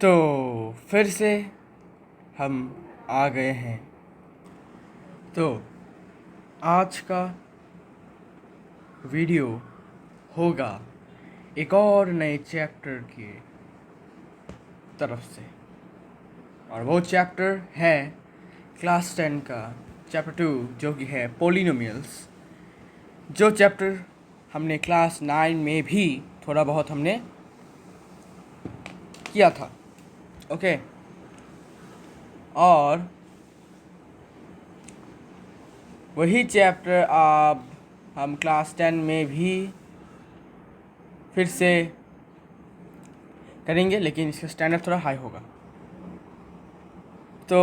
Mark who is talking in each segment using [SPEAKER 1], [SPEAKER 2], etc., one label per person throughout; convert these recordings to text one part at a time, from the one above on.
[SPEAKER 1] तो फिर से हम आ गए हैं। तो आज का वीडियो होगा एक और नए चैप्टर की तरफ से, और वो चैप्टर है क्लास 10 का चैप्टर 2, जो कि है पोलिनोमियल्स। जो चैप्टर हमने क्लास 9 में भी थोड़ा बहुत हमने किया था, ओके। और वही चैप्टर अब हम क्लास 10 में भी फिर से करेंगे, लेकिन इसका स्टैंडर्ड थोड़ा हाई होगा। तो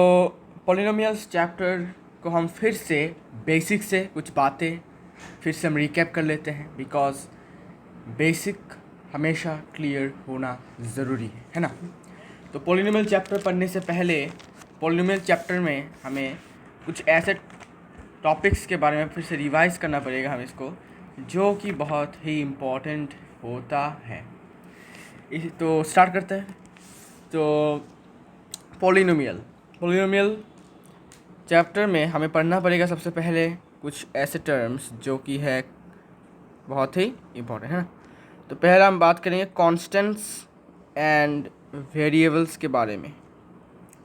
[SPEAKER 1] पॉलिनोमियल्स चैप्टर को हम फिर से बेसिक से कुछ बातें फिर से हम रिकैप कर लेते हैं, बिकॉज बेसिक हमेशा क्लियर होना ज़रूरी है ना। तो पॉलिनोमियल चैप्टर पढ़ने से पहले पॉलिनोमियल चैप्टर में हमें कुछ ऐसे टॉपिक्स के बारे में फिर से रिवाइज करना पड़ेगा हम इसको, जो कि बहुत ही इम्पोर्टेंट होता है। तो स्टार्ट करते हैं। तो पॉलिनोमियल चैप्टर में हमें पढ़ना पड़ेगा सबसे पहले कुछ ऐसे टर्म्स जो कि है बहुत ही इम्पोर्टेंट, है ना। तो पहला हम बात करेंगे कांस्टेंट्स एंड वेरिएबल्स के बारे में।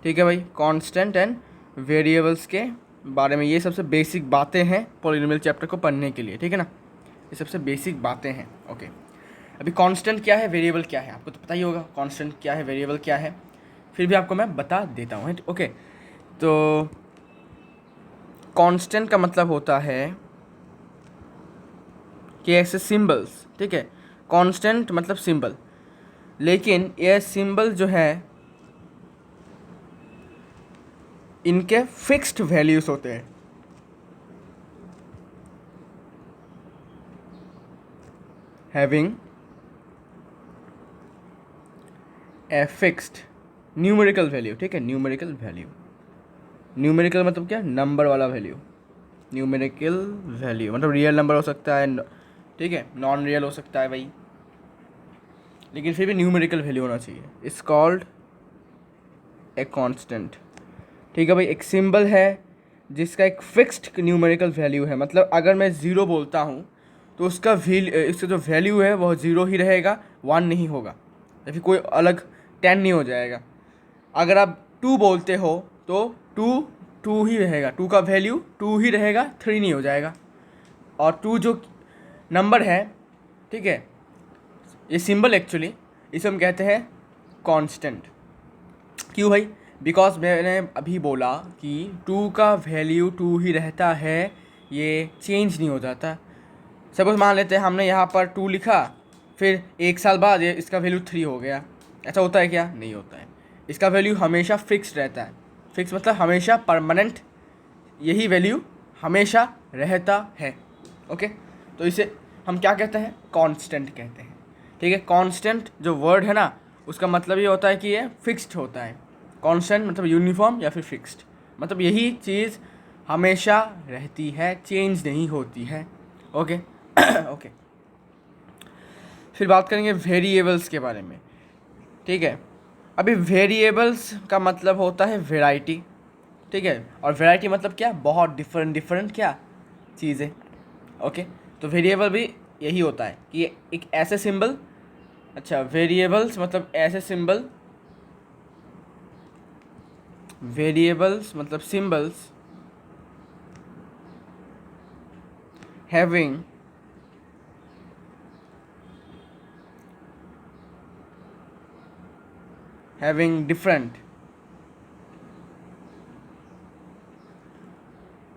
[SPEAKER 1] ठीक है भाई, कांस्टेंट एंड वेरिएबल्स के बारे में ये सबसे बेसिक बातें हैं पॉलिनोमियल चैप्टर को पढ़ने के लिए, ठीक है ना। ये सबसे बेसिक बातें हैं, ओके। अभी कांस्टेंट क्या है, वेरिएबल क्या है, आपको तो पता ही होगा कांस्टेंट क्या है, वेरिएबल क्या है, फिर भी आपको मैं बता देता हूँ, ओके। तो कांस्टेंट का मतलब होता है कि ऐसे सिंबल्स, ठीक है। कांस्टेंट मतलब सिंबल, लेकिन यह सिंबल जो है इनके फिक्स्ड वैल्यूज होते हैं। Having a fixed numerical value, ठीक है। न्यूमेरिकल वैल्यू, न्यूमेरिकल मतलब क्या, नंबर वाला वैल्यू। न्यूमेरिकल वैल्यू मतलब रियल नंबर हो सकता है, ठीक है, नॉन रियल हो सकता है भाई, लेकिन फिर भी न्यूमेरिकल वैल्यू होना चाहिए। इट्स कॉल्ड ए कांस्टेंट, ठीक है भाई। एक सिंबल है जिसका एक फिक्स्ड न्यूमेरिकल वैल्यू है, मतलब अगर मैं ज़ीरो बोलता हूँ तो उसका इसका जो वैल्यू है वह ज़ीरो ही रहेगा, 1 नहीं होगा, या फिर कोई अलग 10 नहीं हो जाएगा। अगर आप 2 बोलते हो तो 2 ही रहेगा, 2 का वैल्यू 2 ही रहेगा, 3 नहीं हो जाएगा। और 2 जो नंबर है, ठीक है, ये सिंबल एक्चुअली इसे हम कहते हैं कांस्टेंट। क्यों भाई, बिकॉज मैंने अभी बोला कि 2 का वैल्यू 2 ही रहता है, ये चेंज नहीं हो जाता। सपोज मान लेते हैं हमने यहाँ पर 2 लिखा, फिर 1 साल बाद ये इसका वैल्यू 3 हो गया, ऐसा होता है क्या, नहीं होता है। इसका वैल्यू हमेशा फिक्स रहता है। फिक्स मतलब हमेशा परमानेंट, यही वैल्यू हमेशा रहता है, ओके। तो इसे हम क्या कहते हैं, कांस्टेंट कहते हैं, ठीक है। कांस्टेंट जो वर्ड है ना, उसका मतलब ये होता है कि ये फिक्स्ड होता है। कांस्टेंट मतलब यूनिफॉर्म या फिर फिक्स्ड, मतलब यही चीज़ हमेशा रहती है, चेंज नहीं होती है, ओके। ओके, फिर बात करेंगे वेरिएबल्स के बारे में, ठीक है। अभी वेरिएबल्स का मतलब होता है वैरायटी, ठीक है। और वैरायटी मतलब क्या, बहुत डिफरेंट क्या चीज़ें, ओके। तो वेरिएबल भी यही होता है कि एक ऐसे सिंबल, अच्छा, वेरिएबल्स मतलब ऐसे सिंबल, वेरिएबल्स मतलब symbols having different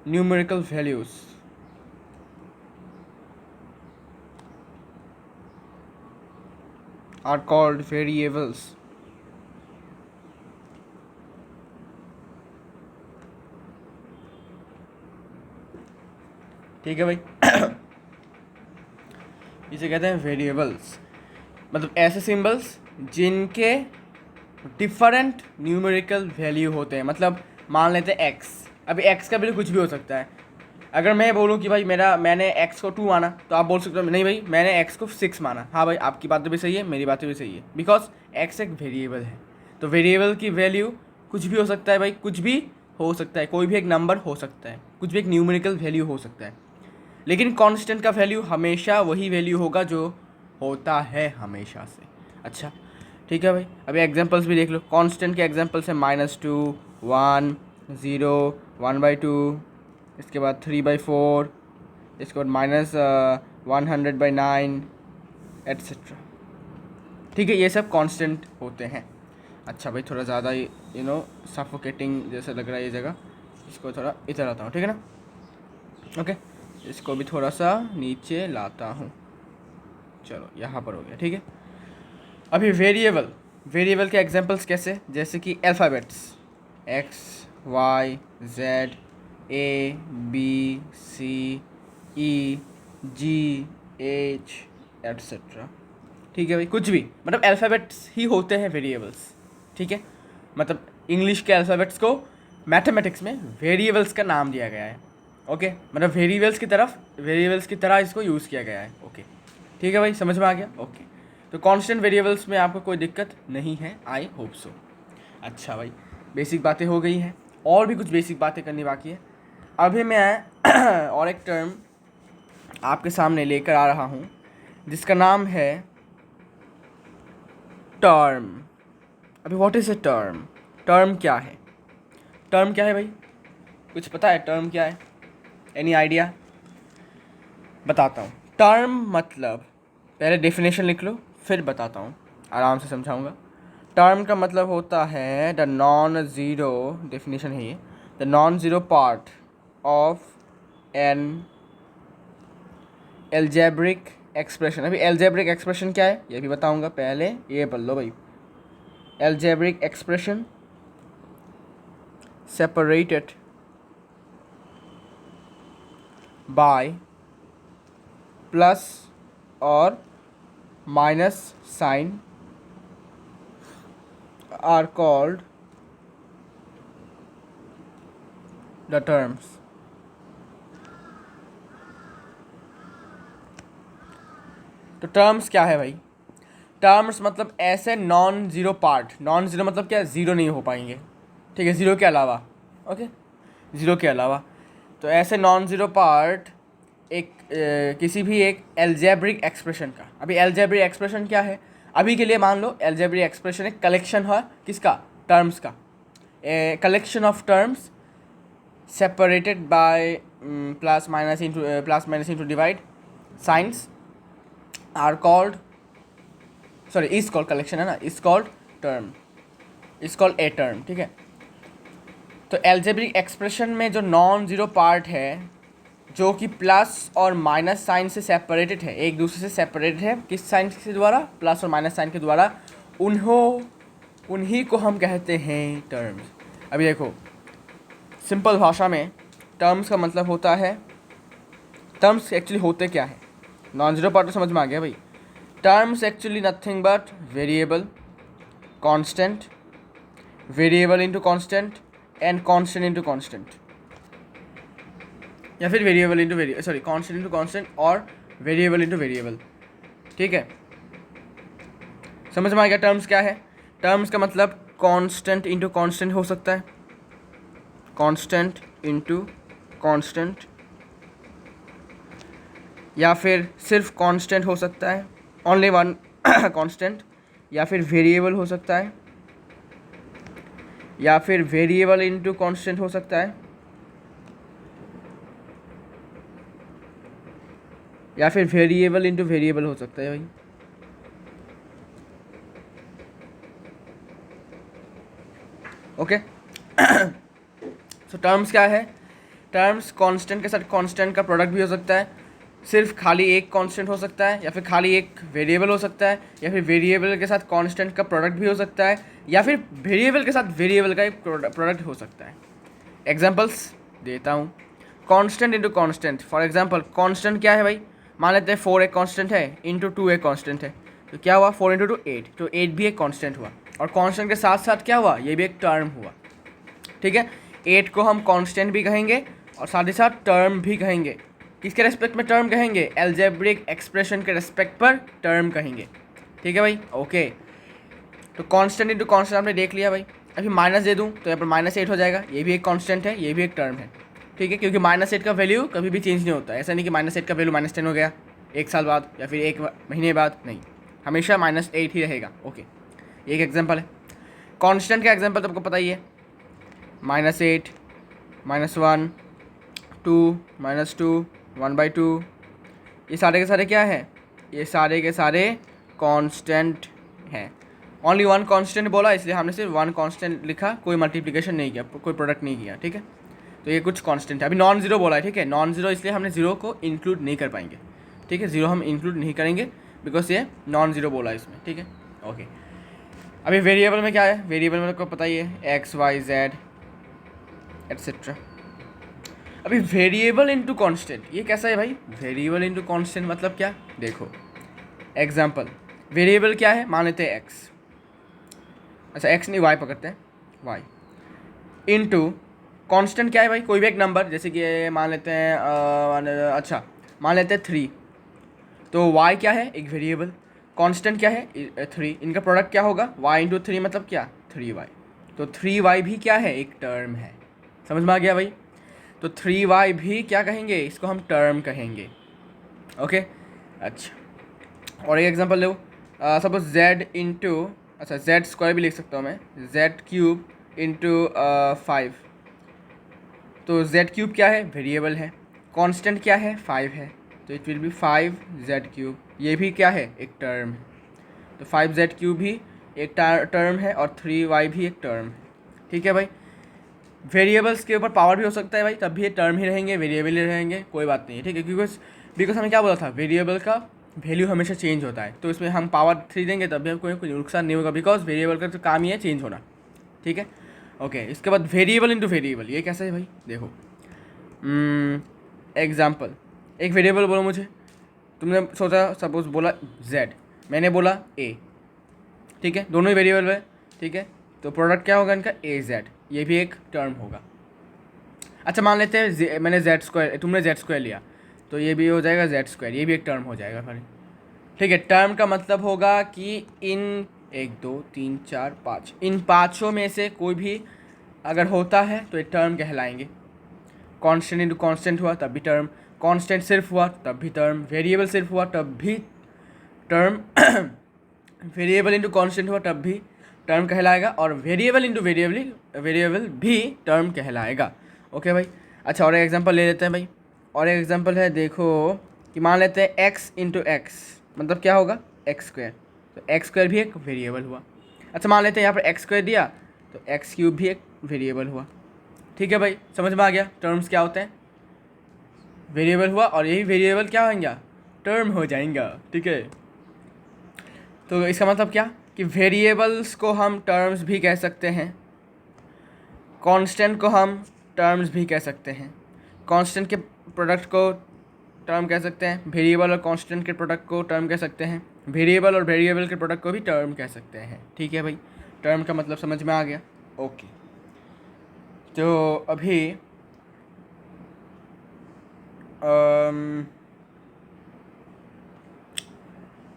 [SPEAKER 1] numerical values are called variables, ठीक है भाई। इसे कहते हैं वेरिएबल्स, मतलब ऐसे सिंबल्स जिनके डिफरेंट न्यूमेरिकल वैल्यू होते हैं। मतलब मान लेते हैं एक्स, अभी एक्स का वैल्यू कुछ भी हो सकता है। अगर मैं बोलूँ कि भाई मैंने एक्स को 2 माना, तो आप बोल सकते हो नहीं भाई मैंने एक्स को 6 माना। हाँ भाई, आपकी बात भी सही है, मेरी बात भी सही है, बिकॉज एक्स एक वेरिएबल है। तो वेरिएबल की वैल्यू कुछ भी हो सकता है भाई, कुछ भी हो सकता है, कोई भी एक नंबर हो सकता है, कुछ भी एक न्यूमेरिकल वैल्यू हो सकता है, लेकिन कांस्टेंट का वैल्यू हमेशा वही वैल्यू होगा जो होता है हमेशा से। अच्छा ठीक है भाई, अभी एग्जांपल्स भी देख लो। कांस्टेंट के एग्जांपल्स हैं -2, 1, 0, 1/2, इसके बाद 3/4, इसके बाद -100/9 एट्सेट्रा। ठीक है, ये सब कांस्टेंट होते हैं। अच्छा भाई, थोड़ा ज़्यादा ही सफोकेटिंग जैसा लग रहा है ये जगह, इसको थोड़ा इधर आता हूँ, ठीक है ना। ओके, इसको भी थोड़ा सा नीचे लाता हूँ। चलो यहाँ पर हो गया, ठीक है। अभी वेरिएबल के एग्जांपल्स कैसे, जैसे कि alphabets X, Y, Z, A, B, C, E, G, H etcetera. ठीक है भाई, कुछ भी मतलब अल्फ़ाबेट्स ही होते हैं वेरिएबल्स। ठीक है, मतलब इंग्लिश के अल्फ़ाबेट्स को मैथमेटिक्स में वेरिएबल्स का नाम दिया गया है। ओके, मतलब वेरिएबल्स की तरह इसको यूज़ किया गया है। ओके ठीक है भाई, समझ में आ गया। ओके, तो कांस्टेंट वेरिएबल्स में आपको कोई दिक्कत नहीं है, आई होप सो। अच्छा भाई, बेसिक बातें हो गई हैं, और भी कुछ बेसिक बातें करनी बाकी है। अभी मैं और एक टर्म आपके सामने लेकर आ रहा हूँ जिसका नाम है टर्म। अभी what is a term? Term क्या है? टर्म क्या है भाई, कुछ पता है टर्म क्या है? Any idea? बताता हूँ। टर्म मतलब, पहले डेफिनेशन लिख लो फिर बताता हूँ, आराम से समझाऊँगा। टर्म का मतलब होता है द नॉन ज़ीरो, डेफिनेशन है ये, the non zero part of N algebraic expression. अभी एल्जेब्रिक एक्सप्रेशन क्या है ये भी बताऊँगा, पहले ये पढ़ लो भाई। Algebraic expression separated by plus or minus sign are called the terms. तो टर्म्स क्या है भाई? टर्म्स मतलब ऐसे non zero part, non zero मतलब क्या, ज़ीरो नहीं हो पाएंगे, ठीक है, ज़ीरो के अलावा। ओके, ज़ीरो के अलावा, तो ऐसे नॉन ज़ीरो पार्ट एक किसी भी एक एल्जेब्रिक एक्सप्रेशन का। अभी एल्जेब्रिक एक्सप्रेशन क्या है, अभी के लिए मान लो एल्जेब्रिक एक्सप्रेशन एक कलेक्शन है किसका, टर्म्स का, collection of terms separated by plus minus into divide signs are called, sorry is called, collection है ना, is called term, is called a term. ठीक है, तो एल्जेब्रिक एक्सप्रेशन में जो नॉन ज़ीरो पार्ट है, जो कि प्लस और माइनस साइन से सेपरेटेड है, एक दूसरे से सेपरेटेड है, किस साइन के द्वारा, प्लस और माइनस साइन के द्वारा, उन्हीं को हम कहते हैं टर्म्स। अभी देखो, सिंपल भाषा में टर्म्स का मतलब होता है, टर्म्स एक्चुअली होते क्या है, नॉन ज़ीरो पार्ट तो समझ में आ गया भाई। Terms actually nothing but variable, constant, variable into constant and constant into constant, या फिर variable into variable, sorry constant into constant और वेरिएबल इंटू वेरिएबल। ठीक है, समझ में आ गया टर्म्स क्या है? टर्म्स का मतलब कांस्टेंट इंटू कांस्टेंट हो सकता है, कांस्टेंट इंटू कांस्टेंट, या फिर सिर्फ कांस्टेंट हो सकता है, ओनली वन कांस्टेंट, या फिर वेरिएबल हो सकता है, या फिर वेरिएबल इंटू कांस्टेंट हो सकता है, या फिर वेरिएबल इंटू वेरिएबल हो सकता है भाई। ओके, सो टर्म्स क्या है? टर्म्स कांस्टेंट के साथ कांस्टेंट का प्रोडक्ट भी हो सकता है, सिर्फ खाली एक कांस्टेंट हो सकता है, या फिर खाली एक वेरिएबल हो सकता है, या फिर वेरिएबल के साथ कांस्टेंट का प्रोडक्ट भी हो सकता है, या फिर वेरिएबल के साथ वेरिएबल का एक प्रोडक्ट हो सकता है। एग्जांपल्स देता हूँ, constant into constant. For example constant क्या है भाई, मान लेते हैं 4 एक कांस्टेंट है, इंटू 2 एक कांस्टेंट है, तो क्या हुआ, 4 इंटू 2 8, तो 8 भी एक कांस्टेंट हुआ, और कांस्टेंट के साथ साथ क्या हुआ, ये भी एक टर्म हुआ। ठीक है, 8 को हम कांस्टेंट भी कहेंगे और साथ ही साथ टर्म भी कहेंगे। किसके रेस्पेक्ट में टर्म कहेंगे? एल्जेब्रिक एक्सप्रेशन के रेस्पेक्ट पर टर्म कहेंगे। ठीक है भाई, ओके। तो कांस्टेंट इंटू कांस्टेंट आपने देख लिया भाई। अभी माइनस दे दूँ तो यहाँ पर -8 हो जाएगा, ये भी एक कांस्टेंट है, ये भी एक टर्म है, ठीक है, क्योंकि -8 का वैल्यू कभी भी चेंज नहीं होता। ऐसा नहीं कि -8 का वैल्यू -10 हो गया एक साल बाद या फिर एक महीने बाद, नहीं, हमेशा -8 ही रहेगा। ओके, ये एक एग्जांपल है। कांस्टेंट का एग्जांपल तो आपको पता ही है, -8, -1, 2, -2, 1/2, ये सारे के सारे क्या है, ये सारे के सारे कांस्टेंट हैं। ओनली वन कांस्टेंट बोला इसलिए हमने सिर्फ वन कांस्टेंट लिखा, कोई मल्टीप्लिकेशन नहीं किया, कोई प्रोडक्ट नहीं किया, ठीक है। तो ये कुछ कांस्टेंट है। अभी नॉन जीरो बोला है, ठीक है, नॉन जीरो इसलिए हमने जीरो को इंक्लूड नहीं कर पाएंगे, ठीक है, जीरो हम इंक्लूड नहीं करेंगे बिकॉज ये नॉन जीरो बोला है इसमें, ठीक है। ओके, अभी वेरिएबल में क्या है, वेरिएबल में आपको पता ही है एक्स वाई जेड एट्सेट्रा। अभी वेरिएबल इंटू कांस्टेंट ये कैसा है भाई, वेरिएबल इंटू कांस्टेंट मतलब क्या, देखो एग्जांपल, वेरिएबल क्या है, मान लेते हैं एक्स, अच्छा एक्स नहीं वाई पकड़ते हैं, वाई इंटू कांस्टेंट क्या है भाई, कोई भी एक नंबर, जैसे कि मान लेते हैं अच्छा मान लेते हैं 3, तो y क्या है, एक वेरिएबल, कांस्टेंट क्या है 3, इनका प्रोडक्ट क्या होगा y इंटू 3 मतलब क्या 3y, तो 3y भी क्या है, एक टर्म है। समझ में आ गया भाई, तो 3y भी क्या कहेंगे, इसको हम टर्म कहेंगे। ओके, अच्छा और एक एग्जांपल लो, सपोज z इंटू, अच्छा जेड स्क्वायर भी लिख सकता हूँ मैं, जेड क्यूब इंटू 5, तो जेड क्यूब क्या है, वेरिएबल है, कांस्टेंट क्या है 5 है, तो it will be 5z cube, ये भी क्या है, एक टर्म है, तो 5z क्यूब भी एक टर्म है और 3y भी एक टर्म है, ठीक है भाई। वेरिएबल्स के ऊपर पावर भी हो सकता है भाई, तब भी ये टर्म ही रहेंगे, वेरिएबल ही रहेंगे, कोई बात नहीं है, ठीक है, बिकॉज हमें क्या बोला था, वेरिएबल का वैल्यू हमेशा चेंज होता है, तो इसमें हम पावर 3 देंगे तब भी हमको कोई नुकसान नहीं होगा, बिकॉज वेरिएबल का तो काम ही है चेंज होना, ठीक है। ओके, इसके बाद वेरिएबल इंटू वेरिएबल, ये कैसा है भाई, देखो एग्जाम्पल, एक वेरिएबल बोलो मुझे, तुमने सोचा सपोज बोला z, मैंने बोला a, ठीक है, दोनों ही वेरिएबल है, ठीक है, तो प्रोडक्ट क्या होगा इनका az, ये भी एक टर्म होगा। अच्छा मान लेते हैं मैंने z स्क्वायर, तुमने z स्क्वायर लिया, तो ये भी हो जाएगा z स्क्वायर, ये भी एक टर्म हो जाएगा भाई, ठीक है। टर्म का मतलब होगा कि इन 1 2 3 4 5 इन पाँचों में से कोई भी अगर होता है तो ये टर्म कहलाएंगे। कांस्टेंट इंटू कांस्टेंट हुआ तब भी टर्म, कांस्टेंट सिर्फ हुआ तब भी टर्म, वेरिएबल सिर्फ हुआ तब भी टर्म वेरिएबल इंटू कांस्टेंट हुआ तब भी टर्म कहलाएगा, और वेरिएबल इंटू वेरिएबल भी टर्म कहलाएगा। ओके भाई, अच्छा और एक एग्जांपल ले लेते हैं भाई, और एक एग्जांपल है, देखो कि मान लेते हैं x इंटू एक्स मतलब क्या होगा, एक्स स्क्वायर, तो एक्स स्क्वायर भी एक वेरिएबल हुआ। अच्छा मान लेते हैं यहाँ पर एक्स स्क्वायर दिया तो एक्स क्यूब भी एक वेरिएबल हुआ, ठीक है भाई, समझ में आ गया टर्म्स क्या होते हैं, वेरिएबल हुआ और यही वेरिएबल क्या होंगे, टर्म हो जाएंगे, ठीक है। तो इसका मतलब क्या कि वेरिएबल्स को हम टर्म्स भी कह सकते हैं, कांस्टेंट को हम टर्म्स भी कह सकते हैं, कांस्टेंट के प्रोडक्ट को टर्म कह सकते हैं, वेरिएबल और कांस्टेंट के प्रोडक्ट को टर्म कह सकते हैं, वेरिएबल और वेरिएबल के प्रोडक्ट को भी टर्म कह सकते हैं, ठीक है भाई, टर्म का मतलब समझ में आ गया। ओके, तो अभी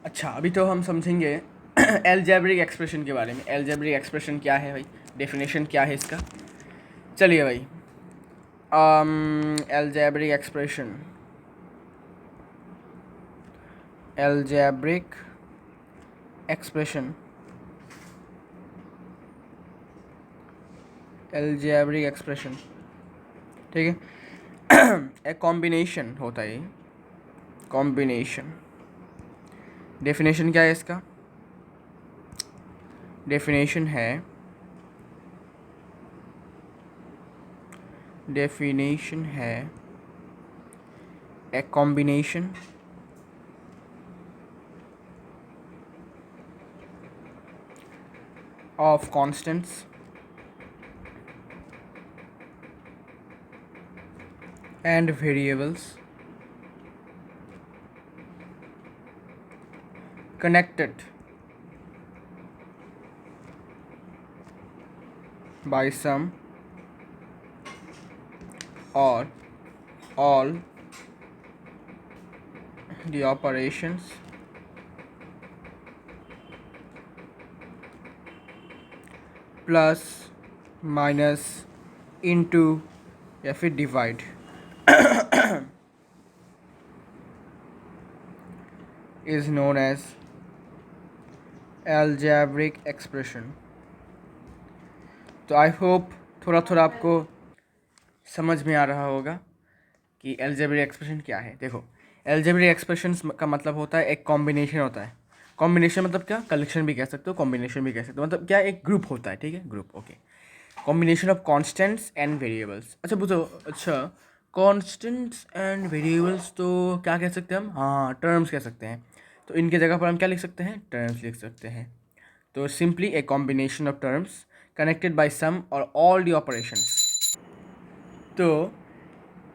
[SPEAKER 1] अच्छा अभी तो हम समझेंगे एलजेब्रिक एक्सप्रेशन के बारे में। एलजेब्रिक एक्सप्रेशन क्या है भाई, डेफिनेशन क्या है इसका, चलिए भाई, algebraic expression, algebraic expression, algebraic expression, ठीक है, एक कॉम्बिनेशन होता है, कॉम्बिनेशन, डेफिनेशन क्या है इसका, डेफिनेशन है, डेफिनेशन है a combination of constants and variables connected by some or all the operations plus minus into या फिर divide is known as algebraic expression. तो आई होप थोड़ा थोड़ा आपको समझ में आ रहा होगा कि एल्जेब्रिक एक्सप्रेशन क्या है। देखो, एल्जेब्रिक एक्सप्रेशन का मतलब होता है एक कॉम्बिनेशन होता है। कॉम्बिनेशन मतलब क्या, कलेक्शन भी कह सकते हो, कॉम्बिनेशन भी कह सकते हो, मतलब क्या, एक ग्रुप होता है, ठीक है, group, okay. Combination of constants and variables. अच्छा पूछो, अच्छा कॉन्स्टेंट्स एंड वेरिएबल्स तो क्या कह सकते हैं हम, हाँ टर्म्स कह सकते हैं। तो इनके जगह पर हम क्या लिख सकते हैं, टर्म्स लिख सकते हैं। तो simply a combination of terms connected by sum और ऑल दी ऑपरेशंस। तो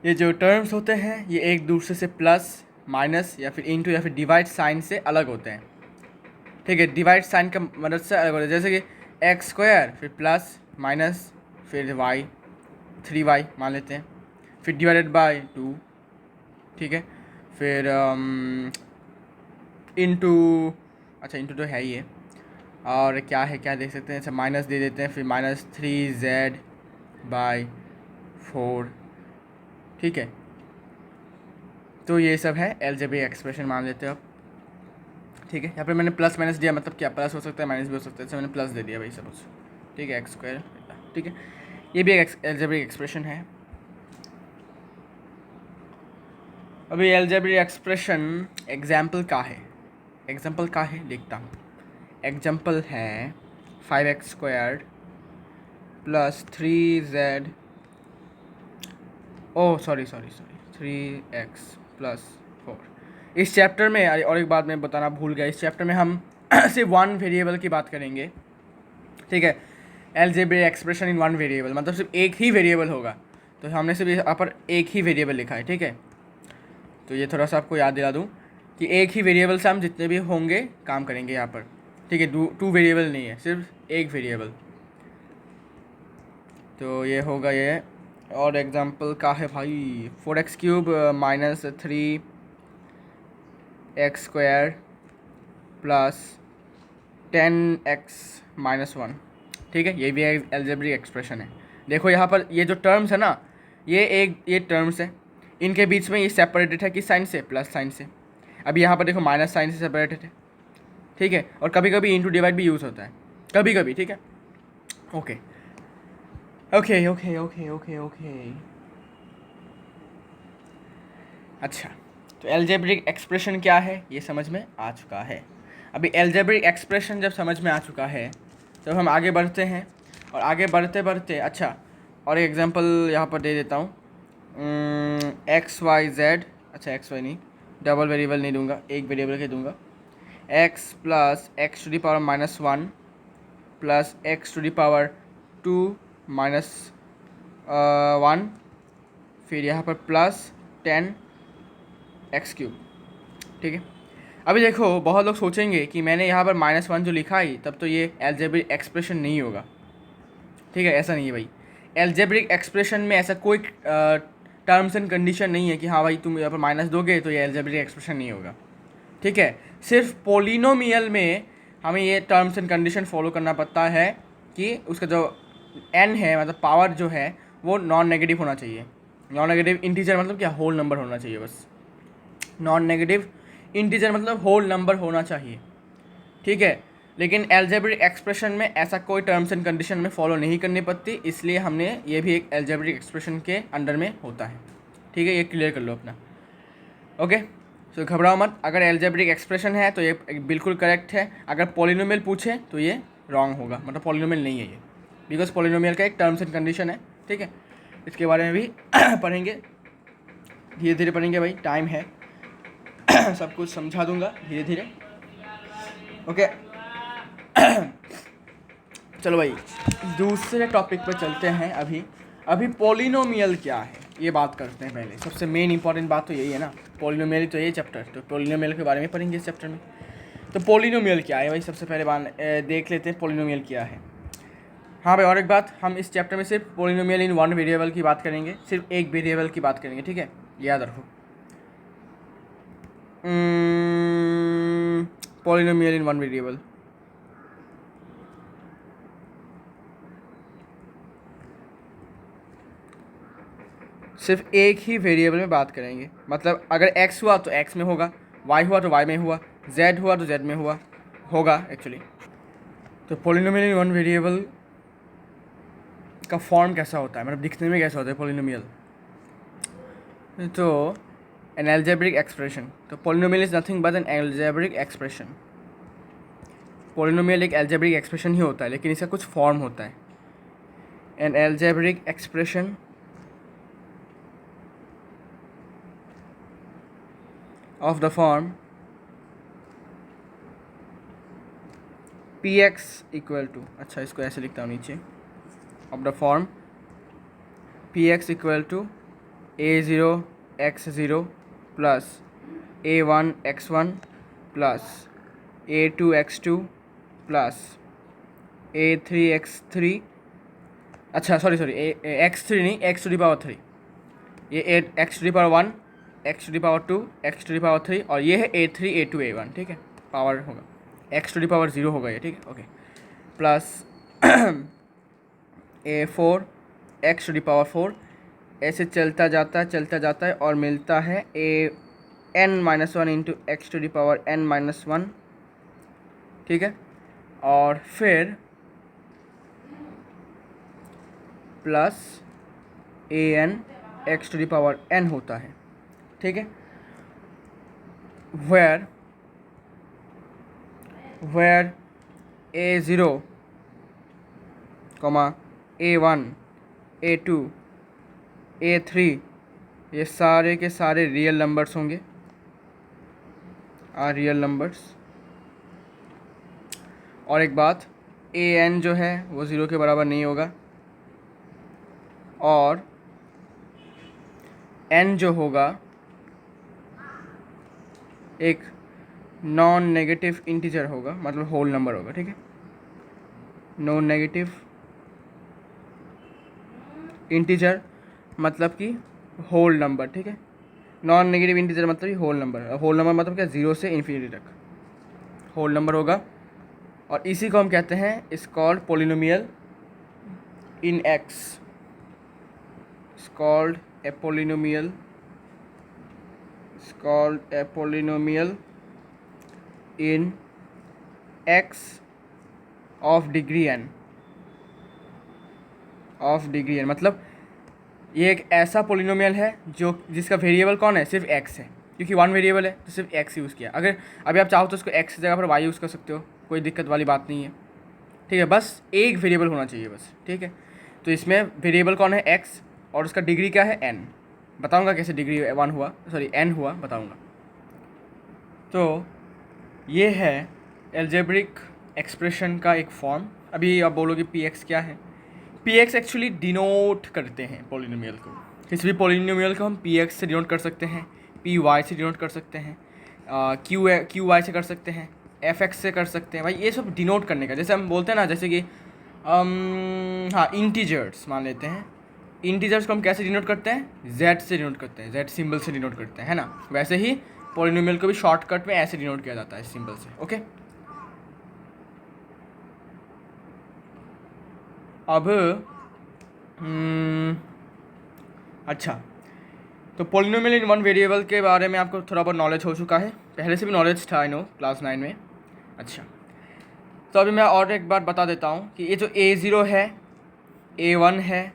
[SPEAKER 1] ये जो टर्म्स होते हैं ये एक दूसरे से प्लस माइनस या फिर इनटू या फिर डिवाइड साइन से अलग होते हैं, ठीक है। डिवाइड साइन का मदद से अलग होता है, जैसे कि एक्स स्क्वायर फिर प्लस माइनस फिर वाई, 3y मान लेते हैं, फिर डिवाइडेड बाय 2, ठीक है, फिर इनटू, अच्छा इनटू तो है ही है, और क्या है, क्या देख सकते हैं, अच्छा माइनस दे देते हैं, फिर -3z/4, ठीक है। तो ये सब है एलजेब्रिक एक्सप्रेशन मान लेते हो आप, ठीक है। यहाँ पे मैंने प्लस माइनस दिया, मतलब क्या, प्लस हो सकता है माइनस भी हो सकता है, जैसे मैंने प्लस दे दिया भाई सपोज, ठीक है, एक्स स्क्वायर, ठीक है। ये भी एक एलजेब्रिक एक्सप्रेशन है। अभी एलजेब्रिक एक्सप्रेशन एग्जाम्पल का है, एग्जाम्पल का है लिखता हूँ। एग्जाम्पल है 5x² प्लस 3z, ओ सॉरी 3x प्लस 4। इस चैप्टर में, और एक बात मैं बताना भूल गया, इस चैप्टर में हम सिर्फ वन वेरिएबल की बात करेंगे, ठीक है। Algebraic expression in one variable मतलब सिर्फ एक ही वेरिएबल होगा, तो हमने सिर्फ यहाँ पर एक ही वेरिएबल लिखा है, ठीक है। तो ये थोड़ा सा आपको याद दिला दूँ कि एक ही वेरिएबल से हम जितने भी होंगे काम करेंगे यहाँ पर, ठीक है। टू वेरिएबल नहीं है, सिर्फ एक वेरिएबल। तो ये होगा ये, और एग्जांपल का है भाई 4x³ minus 3x² plus 10x minus 1, ठीक है। ये भी एल्जेब्रिक एक्सप्रेशन है। देखो यहाँ पर ये जो टर्म्स है ना, ये टर्म्स है, इनके बीच में ये सेपरेटेड है किस साइन से, प्लस साइन से। अभी यहाँ पर देखो माइनस साइन से सेपरेटेड है, ठीक है। और कभी कभी इंटू डिवाइड भी यूज़ होता है, कभी कभी, ठीक है, okay okay okay okay okay okay. अच्छा, तो एल्जेब्रिक एक्सप्रेशन क्या है ये समझ में आ चुका है। अभी एल्जेब्रिक एक्सप्रेशन जब समझ में आ चुका है तब हम आगे बढ़ते हैं, और आगे बढ़ते बढ़ते, अच्छा और एक एग्जांपल यहाँ पर दे देता हूँ, XYZ, अच्छा XY नहीं, डबल वेरिएबल नहीं दूंगा, एक वेरिएबल के दूंगा, x plus x⁻⁻1 plus x⁻2 minus 1, फिर यहाँ पर प्लस 10x³, ठीक है। अभी देखो बहुत लोग सोचेंगे कि मैंने यहाँ पर -1 जो लिखा ही तब तो ये एल्जेब्रिक एक्सप्रेशन नहीं होगा, ठीक है। ऐसा नहीं है भाई, एल्जेब्रिक एक्सप्रेशन में ऐसा कोई टर्म्स एंड कंडीशन नहीं है कि हाँ भाई तुम यहाँ पर माइनस दोगे तो ये एल्जेब्रिक एक्सप्रेशन नहीं होगा, ठीक है। सिर्फ पोलिनोमियल में हमें ये टर्म्स एंड कंडीशन फॉलो करना पड़ता है कि उसका जो n है, मतलब पावर जो है वो नॉन नेगेटिव होना चाहिए। नॉन नेगेटिव इंटीजर मतलब क्या, होल नंबर होना चाहिए बस। नॉन नेगेटिव इंटीजर मतलब होल नंबर होना चाहिए, ठीक है। लेकिन एल्जेब्रिक एक्सप्रेशन में ऐसा कोई टर्म्स एंड कंडीशन में फॉलो नहीं करनी पड़ती, इसलिए हमने ये भी एक एल्जेब्रिक एक्सप्रेशन के अंडर में होता है, ठीक है। ये क्लियर कर लो अपना, ओके। तो घबराओ मत, अगर एल्जेब्रिक एक्सप्रेशन है तो ये बिल्कुल करेक्ट है, अगर पॉलिनोमियल पूछे तो ये रॉन्ग होगा, मतलब पॉलिनोमियल नहीं है ये, बिकॉज पॉलिनोमियल का एक टर्म्स एंड कंडीशन है, ठीक है। इसके बारे में भी पढ़ेंगे, धीरे धीरे पढ़ेंगे भाई, टाइम है सब कुछ समझा दूंगा धीरे धीरे, ओके। चलो भाई दूसरे टॉपिक पर चलते हैं। अभी पॉलिनोमियल क्या है ये बात करते हैं पहले, सबसे मेन इंपॉर्टेंट बात तो यही है ना, पॉलिनोमियल तो ये चैप्टर, तो पॉलिनोमियल के बारे में पढ़ेंगे इस चैप्टर में। तो पॉलिनोमियल क्या है भाई, सबसे पहले बात देख लेते हैं पॉलिनोमियल क्या है। हाँ भाई, और एक बात, हम इस चैप्टर में सिर्फ पॉलिनोमियल इन वन वेरिएबल की बात करेंगे, सिर्फ एक वेरिएबल की बात करेंगे, ठीक है, याद रखो। पॉलिनोमियल इन वन वेरिएबल, सिर्फ एक ही वेरिएबल में बात करेंगे, मतलब अगर x हुआ तो x में होगा, y हुआ तो y में हुआ, z हुआ तो z में होगा एक्चुअली। तो पॉलिनोमियल इन वन वेरिएबल का फॉर्म कैसा होता है, मतलब दिखने में कैसा होता है पॉलिनोमियल? तो एन एल्जेब्रिक एक्सप्रेशन, तो polynomial is nothing but an algebraic expression. Polynomial एक एल्जेब्रिक एक्सप्रेशन ही होता है, लेकिन इसका कुछ फॉर्म होता है। An algebraic expression of the form px equal to, अच्छा इसको ऐसे लिखता हूँ नीचे, of the form px equal to a0 x0 plus a1 x1 plus a2 x2 plus a3 x3, अच्छा सॉरी x3 नहीं, x टू दी पावर 3, ये x to the power 1, x to the power 2, x to the power 3, और ये है a3 a2 a1, ठीक है, power होगा x to the power 0 होगा ये, ठीक है, okay, plus a4 x to the power 4, ऐसे चलता जाता है और मिलता है an-1 into X to the power n-1, ठीक है, और फिर plus an x to the power n होता है, ठीक है, where a0, a1, a2, a3 ये सारे के सारे रियल नंबर्स होंगे, रियल नंबर्स। और एक बात, an जो है वो 0 के बराबर नहीं होगा, और n जो होगा एक नॉन नेगेटिव इंटीजर होगा, मतलब होल नंबर होगा, ठीक है, नॉन नेगेटिव इंटीजर मतलब कि होल नंबर, ठीक है, नॉन नेगेटिव इंटीजर मतलब कि होल नंबर, होल नंबर मतलब क्या, 0 से इन्फिनिटी तक होल नंबर होगा, और इसी को हम कहते हैं इस कॉल्ड पोलिनोमियल इन x, इस कॉल्ड ए पोलिनोमियल, इस called a polynomial in x of degree n, मतलब ये एक ऐसा पोलिनोमियल है जो जिसका वेरिएबल कौन है, सिर्फ x है, क्योंकि वन वेरिएबल है तो सिर्फ x यूज़ किया। अगर अभी आप चाहो तो उसको x की जगह पर y यूज़ कर सकते हो, कोई दिक्कत वाली बात नहीं है, ठीक है, बस एक वेरिएबल होना चाहिए बस, ठीक है। तो इसमें वेरिएबल कौन है, x, और उसका डिग्री क्या है, n। बताऊंगा कैसे डिग्री n हुआ बताऊंगा। तो ये है एल्जेब्रिक एक्सप्रेशन का एक फॉर्म। अभी आप बोलोगे px क्या है, px एक्चुअली डिनोट करते हैं पॉलिनोमियल को, किसी भी पॉलिनोमियल को हम px से डिनोट कर सकते हैं, py से डिनोट कर सकते हैं, qy से कर सकते हैं, fx से कर सकते हैं। भाई ये सब डिनोट करने का, जैसे हम बोलते हैं ना, जैसे कि हाँ इंटीजर्स मान लेते हैं, इंटीजर्स को हम कैसे डिनोट करते हैं, z से डिनोट करते हैं, z सिंबल से डिनोट करते हैं, है ना। वैसे ही पॉलिनोमियल को भी शॉर्टकट में ऐसे डिनोट किया जाता है, सिंबल से, ओके। अब अच्छा, तो पॉलिनोमियल इन वन वेरिएबल के बारे में आपको थोड़ा बहुत नॉलेज हो चुका है, पहले से भी नॉलेज था, आई नो, क्लास 9 में। अच्छा, तो अभी मैं और एक बार बता देता हूँ कि ये जो a0 है, a1 है,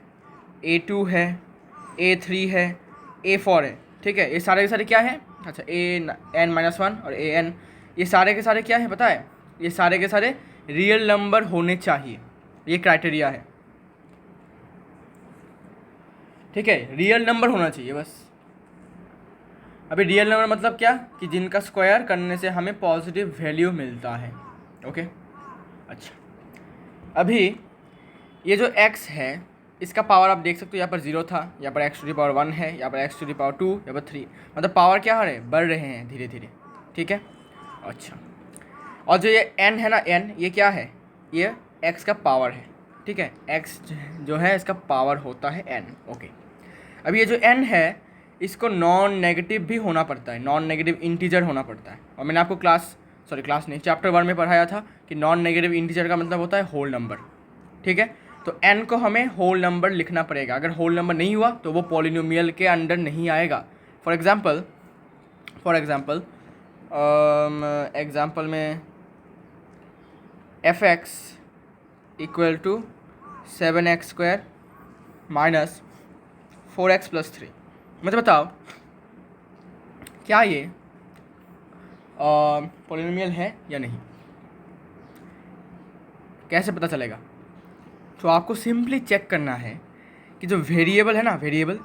[SPEAKER 1] a2 है, a3 है, a4 है, ठीक है, ये सारे के सारे क्या है, अच्छा an-1 और an, ये सारे के सारे क्या है पता है, ये सारे के सारे रियल नंबर होने चाहिए, ये क्राइटेरिया है, ठीक है, रियल नंबर होना चाहिए बस। अभी रियल नंबर मतलब क्या, कि जिनका स्क्वायर करने से हमें पॉजिटिव वैल्यू मिलता है, ओके। अच्छा, अभी ये जो x है इसका पावर आप देख सकते हो, यहाँ पर 0 था, यहाँ पर x टू दी पावर 1 है, यहाँ पर x टू दी पावर 2, यहाँ पर 3, मतलब पावर क्या हो रहे हैं, बढ़ रहे हैं धीरे धीरे, ठीक है। अच्छा, और जो ये n है ना, n ये क्या है, ये x का पावर है, ठीक है, x जो है इसका पावर होता है n, ओके। अब ये जो n है इसको नॉन नेगेटिव भी होना पड़ता है, नॉन नेगेटिव इंटीजर होना पड़ता है, और मैंने आपको क्लास नहीं चैप्टर 1 में पढ़ाया था कि नॉन नेगेटिव इंटीजर का मतलब होता है होल नंबर, ठीक है। तो n को हमें होल नंबर लिखना पड़ेगा। अगर होल नंबर नहीं हुआ तो वो पॉलिनोमियल के अंडर नहीं आएगा। फॉर एग्ज़ाम्पल एग्ज़ाम्पल में f(x) equal to 7x² minus 4x+3। मतलब बताओ क्या ये पॉलिनोमियल है या नहीं, कैसे पता चलेगा? तो आपको सिंपली चेक करना है कि जो वेरिएबल है ना, वेरिएबल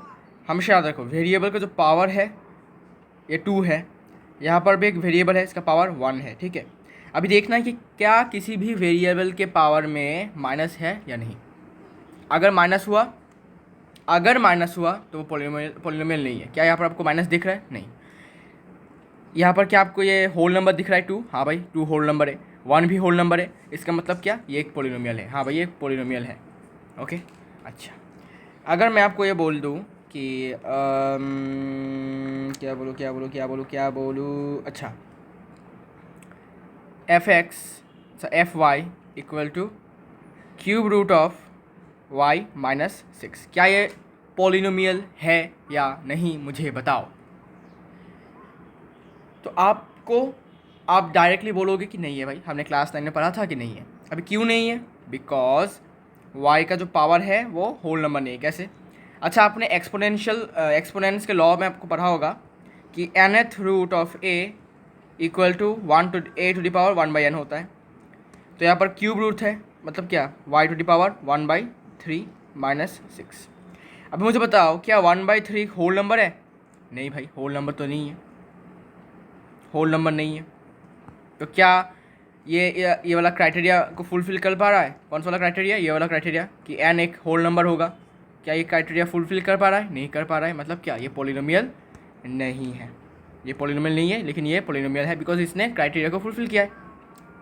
[SPEAKER 1] हमेशा याद रखो, वेरिएबल का जो पावर है ये 2 है, यहाँ पर भी एक वेरिएबल है इसका पावर 1 है, ठीक है। अभी देखना है कि क्या किसी भी वेरिएबल के पावर में माइनस है या नहीं। अगर माइनस हुआ तो वो पॉलिनोमियल नहीं है। क्या यहाँ पर आपको माइनस दिख रहा है? नहीं। यहाँ पर क्या आपको ये होल नंबर दिख रहा है 2? हाँ भाई 2 होल नंबर है, 1 भी होल नंबर है। इसका मतलब क्या? ये एक पॉलिनोमियल है। हाँ भाई ये एक पॉलिनोमियल है। ओके अच्छा, अगर मैं आपको ये बोल दूँ कि क्या बोलूँ अच्छा, fy equal to cube root of y minus 6, क्या ये पॉलिनोमियल है या नहीं मुझे बताओ। तो आप डायरेक्टली बोलोगे कि नहीं है भाई, हमने क्लास 9 में पढ़ा था कि नहीं है। अभी क्यों नहीं है? बिकॉज y का जो पावर है वो होल नंबर नहीं है। कैसे? अच्छा, आपने एक्सपोनेंस के लॉ में आपको पढ़ा होगा कि nth root of a equal to 1 to a to the power 1/n होता है। तो यहाँ पर क्यूब रूट है, मतलब क्या? y to the power 1/3 minus 6। अभी मुझे बताओ क्या 1/3 होल नंबर है? नहीं भाई, होल नंबर तो नहीं है, होल नंबर नहीं है। तो क्या ये वाला क्राइटेरिया को फुलफिल कर पा रहा है? कौन सा वाला क्राइटेरिया? ये वाला क्राइटेरिया कि n एक होल नंबर होगा। क्या ये क्राइटेरिया फुलफिल कर पा रहा है? नहीं कर पा रहा है। मतलब क्या? ये पॉलिनोमियल नहीं है। ये पॉलिनोमियल नहीं है, लेकिन ये पॉलिनोमियल है बिकॉज इसने क्राइटेरिया को फुलफिल किया है।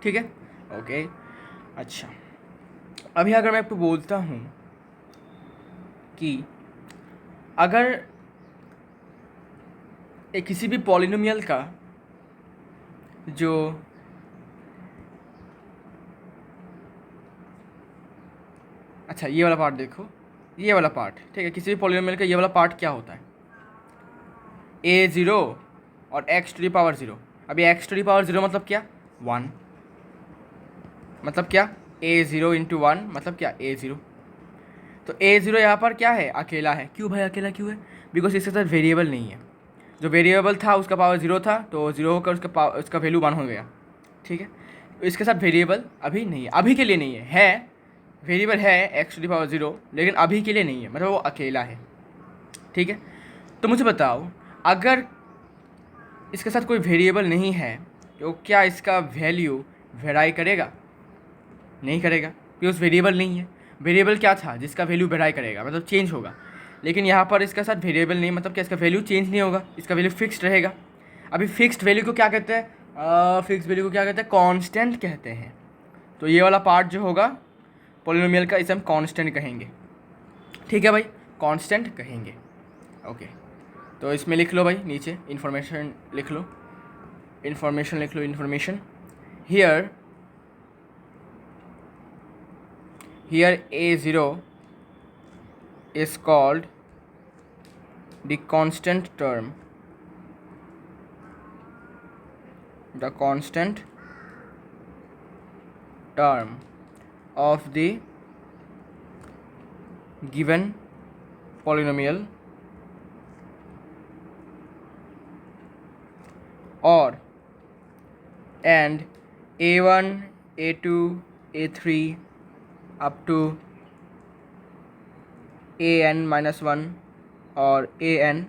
[SPEAKER 1] ठीक है, ओके अच्छा। अभी अगर मैं आपको बोलता हूँ कि अगर एक किसी भी पॉलिनोमियल का जो अच्छा, ये वाला पार्ट देखो, ये वाला पार्ट, ठीक है। किसी भी पॉलिनोमियल का ये वाला पार्ट क्या होता है? a0 और x टू द पावर 0। अभी x टू द पावर 0 मतलब क्या? 1। मतलब क्या? a0 इंटू 1 मतलब क्या? a0। तो a0 यहाँ पर क्या है? अकेला है। क्यों भाई अकेला क्यों है? बिकॉज इसके साथ वेरिएबल नहीं है। जो वेरिएबल था उसका पावर 0 था, तो 0 होकर उसका वैल्यू 1 हो गया। ठीक है, तो इसके साथ वेरिएबल अभी नहीं है, अभी के लिए नहीं है वेरिएबल है x टू द पावर 0, लेकिन अभी के लिए नहीं है, मतलब वो अकेला है। ठीक है, तो मुझे बताओ अगर इसके साथ कोई वेरिएबल नहीं है तो क्या इसका वैल्यू वेराई करेगा? नहीं करेगा, क्योंकि उस वेरिएबल नहीं है। वेरिएबल क्या था जिसका वैल्यू वेराई करेगा, मतलब चेंज होगा। लेकिन यहाँ पर इसके साथ वेरिएबल नहीं, मतलब क्या? इसका वैल्यू चेंज नहीं होगा, इसका वैल्यू फिक्स्ड रहेगा। अभी फिक्स्ड वैल्यू को क्या कहते हैं? कांस्टेंट कहते हैं। तो ये वाला पार्ट जो होगा पॉलिनोमियल का, इसे हम कांस्टेंट कहेंगे। ठीक है भाई, कांस्टेंट कहेंगे। ओके, तो इसमें लिख लो भाई, नीचे इन्फॉर्मेशन लिख लो, information here a0 is called the constant term, of the given polynomial or and a1 a2 a3 up to an-1 और an,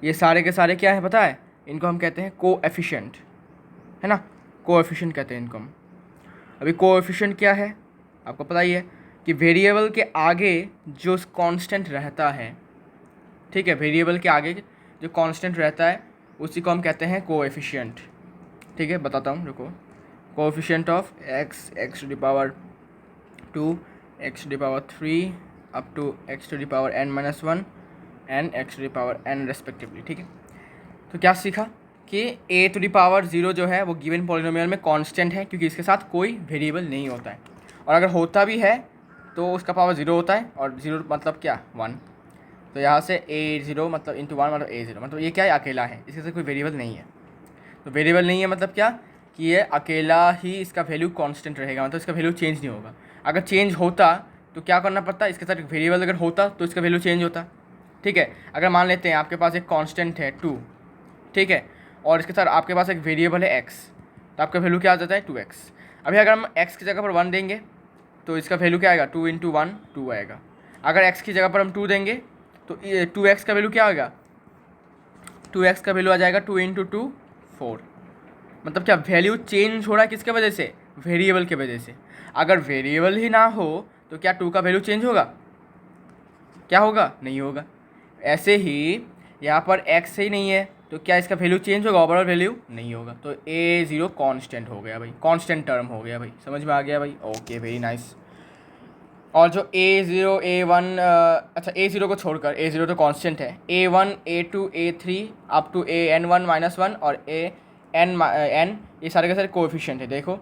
[SPEAKER 1] ये सारे के सारे क्या है पता है? इनको हम कहते हैं कोएफिशिएंट, है ना? कोएफिशिएंट कहते हैं इनको हम। अभी कोएफिशिएंट क्या है आपको पता ही है कि वेरिएबल के आगे जो कांस्टेंट रहता है, ठीक है, वेरिएबल के आगे जो कांस्टेंट रहता है उसी को हम कहते हैं कोएफिशिएंट। ठीक है, बताता हूँ, रुको। Coefficient of x to the power 2, x to the power 3 up to x to the power n-1 and x to the power n respectively. ठीक है, तो क्या सीखा कि a टू द पावर 0 जो है वो गिवन पॉलिनोमियल में कांस्टेंट है, क्योंकि इसके साथ कोई वेरिएबल नहीं होता है। और अगर होता भी है तो उसका पावर 0 होता है, और 0 मतलब क्या 1। तो यहाँ से A0 मतलब इंटू 1 मतलब A0, मतलब ये क्या है, अकेला है, इसके साथ कोई वेरिएबल नहीं है। तो वेरिएबल नहीं है मतलब क्या कि ये अकेला ही इसका वैल्यू कांस्टेंट रहेगा, मतलब इसका वैल्यू चेंज नहीं होगा। अगर चेंज होता तो क्या करना पड़ता, इसके साथ वेरिएबल अगर होता तो इसका वैल्यू चेंज होता। ठीक है, अगर मान लेते हैं आपके पास एक कांस्टेंट है 2, ठीक है, और इसके साथ आपके पास एक वेरिएबल है x, तो आपका वैल्यू क्या आ जाता है 2x। अभी अगर हम x की जगह पर 1 देंगे तो इसका वैल्यू क्या आएगा, 2 इंटू 1 2 आएगा। अगर x की जगह पर हम 2 देंगे तो 2x का वैल्यू क्या आएगा, 2x का वैल्यू आ जाएगा 2 इंटू 2 4। मतलब क्या वैल्यू चेंज हो रहा है किसके वजह से, वेरिएबल के वजह से। अगर वेरिएबल ही ना हो तो क्या 2 का वैल्यू चेंज होगा, क्या होगा, नहीं होगा। ऐसे ही यहाँ पर x ही नहीं है तो क्या इसका वैल्यू चेंज होगा, ओवरऑल वैल्यू नहीं होगा। तो A0 कांस्टेंट हो गया भाई, कांस्टेंट टर्म हो गया भाई, समझ में आ गया भाई, ओके वेरी नाइस। और जो A0 A1 अच्छा A0 को छोड़कर, A0 तो कांस्टेंट है, A1 A2 A3 up to AN1 - 1 और AN ये सारे के सारे कोएफिशिएंट है। देखो